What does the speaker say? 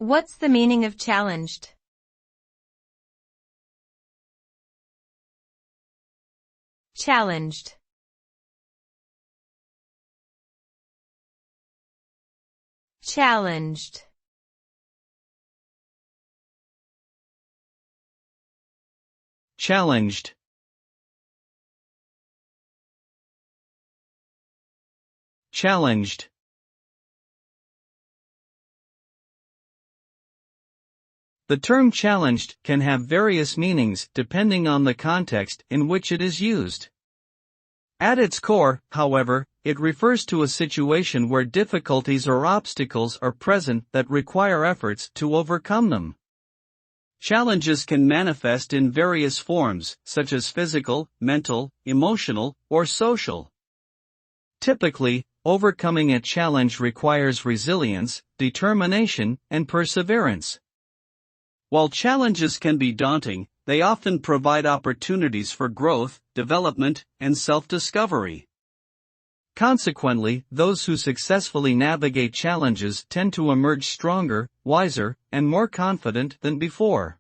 What's the meaning of challenged? Challenged. Challenged. Challenged. Challenged. The term challenged can have various meanings depending on the context in which it is used. At its core, however, it refers to a situation where difficulties or obstacles are present that require efforts to overcome them. Challenges can manifest in various forms, such as physical, mental, emotional, or social. Typically, overcoming a challenge requires resilience, determination, and perseverance. While challenges can be daunting, they often provide opportunities for growth, development, and self-discovery. Consequently, those who successfully navigate challenges tend to emerge stronger, wiser, and more confident than before.